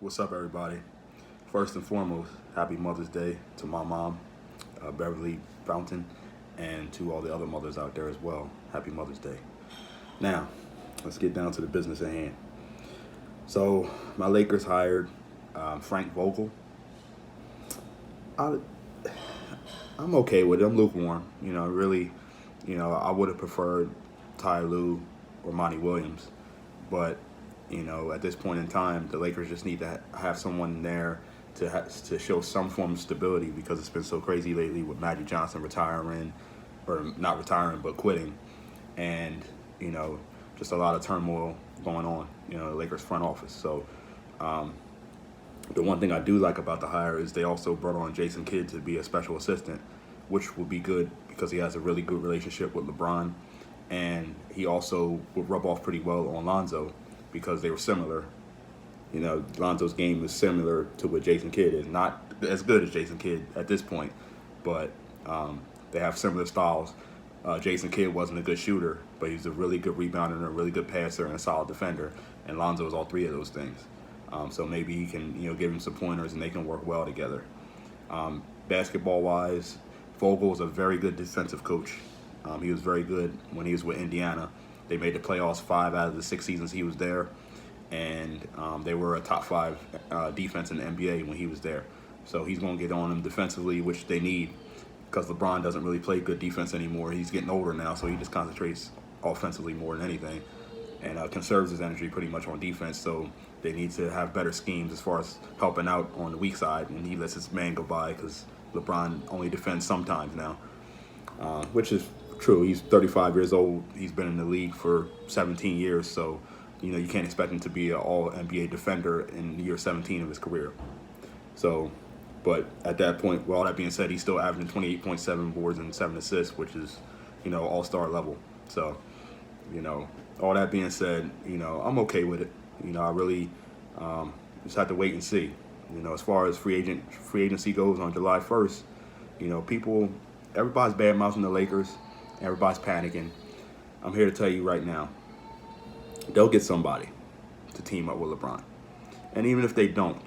What's up, everybody? First and foremost, happy Mother's Day to my mom, Beverly Fountain, and to all the other mothers out there as well. Happy Mother's Day. Now, let's get down to the business at hand. So, my Lakers hired Frank Vogel. I'm okay with it. I'm lukewarm. Really, I would have preferred Ty Lue or Monty Williams, but at this point in time, the Lakers just need to have someone there to show some form of stability, because it's been so crazy lately with Magic Johnson retiring, or not retiring but quitting, and just a lot of turmoil going on. The Lakers front office. So the one thing I do like about the hire is they also brought on Jason Kidd to be a special assistant, which would be good because he has a really good relationship with LeBron, and he also would rub off pretty well on Lonzo, because they were similar. Lonzo's game is similar to what Jason Kidd is. Not as good as Jason Kidd at this point, but they have similar styles. Jason Kidd wasn't a good shooter, but he's a really good rebounder and a really good passer and a solid defender. And Lonzo is all three of those things. So maybe he can, give him some pointers and they can work well together. Basketball-wise, Vogel is a very good defensive coach. He was very good when he was with Indiana. They made the playoffs 5 out of the 6 seasons he was there, and they were a top 5 defense in the NBA when he was there. So he's going to get on them defensively, which they need, because LeBron doesn't really play good defense anymore. He's getting older now, so he just concentrates offensively more than anything, and conserves his energy pretty much on defense. So they need to have better schemes as far as helping out on the weak side, and he lets his man go by because LeBron only defends sometimes now, which is true. He's 35 years old. He's been in the league for 17 years, so you can't expect him to be an all-NBA defender in year 17 of his career. So, but at that point, with all that being said, he's still averaging 28.7 boards and 7 assists, which is, all-star level. So, all that being said, I'm okay with it. I really just have to wait and see. As far as free agency goes on July 1st, everybody's bad-mouthing the Lakers. Everybody's panicking. I'm here to tell you right now, they'll get somebody to team up with LeBron. And even if they don't,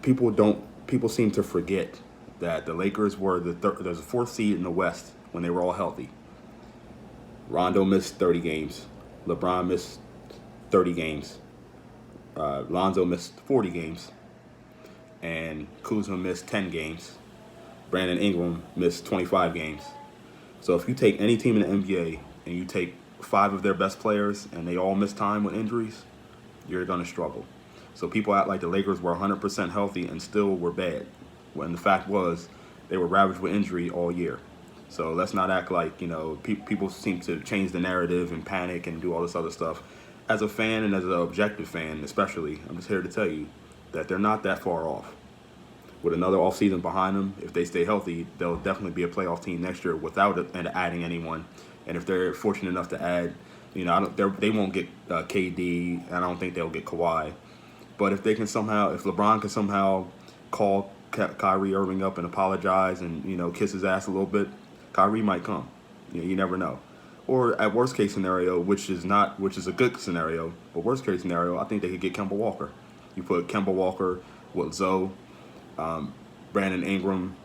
people seem to forget that the Lakers were there's a 4th seed in the West when they were all healthy. Rondo missed 30 games. LeBron missed 30 games. Lonzo missed 40 games. And Kuzma missed 10 games. Brandon Ingram missed 25 games. So if you take any team in the NBA and you take 5 of their best players and they all miss time with injuries, you're going to struggle. So people act like the Lakers were 100% healthy and still were bad, when the fact was they were ravaged with injury all year. So let's not act like, people seem to change the narrative and panic and do all this other stuff. As a fan, and as an objective fan especially, I'm just here to tell you that they're not that far off. With another offseason behind them, if they stay healthy, they'll definitely be a playoff team next year without adding anyone. And if they're fortunate enough to add, they won't get KD, and I don't think they'll get Kawhi. But if LeBron can somehow call Kyrie Irving up and apologize and kiss his ass a little bit, Kyrie might come. You never know. Or at worst case scenario, which is a good scenario, but worst case scenario, I think they could get Kemba Walker. You put Kemba Walker with Zoe, Brandon Ingram,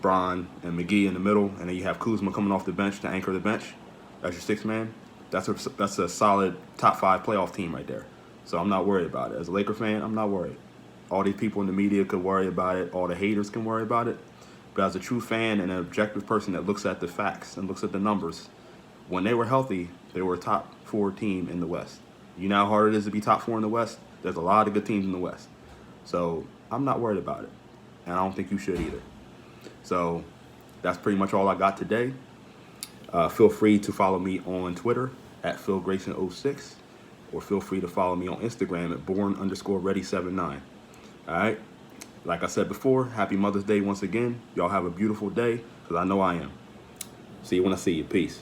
Bron, and McGee in the middle, and then you have Kuzma coming off the bench to anchor the bench. That's your 6th man. That's a solid top 5 playoff team right there. So I'm not worried about it. As a Laker fan, I'm not worried. All these people in the media could worry about it. All the haters can worry about it. But as a true fan and an objective person that looks at the facts and looks at the numbers, when they were healthy, they were a top 4 team in the West. You know how hard it is to be top 4 in the West? There's a lot of good teams in the West. So I'm not worried about it. And I don't think you should either. So that's pretty much all I got today. Feel free to follow me on Twitter at PhilGrayson06, or feel free to follow me on Instagram at born_ready79. All right? Like I said before, happy Mother's Day once again. Y'all have a beautiful day, because I know I am. See you when I see you. Peace.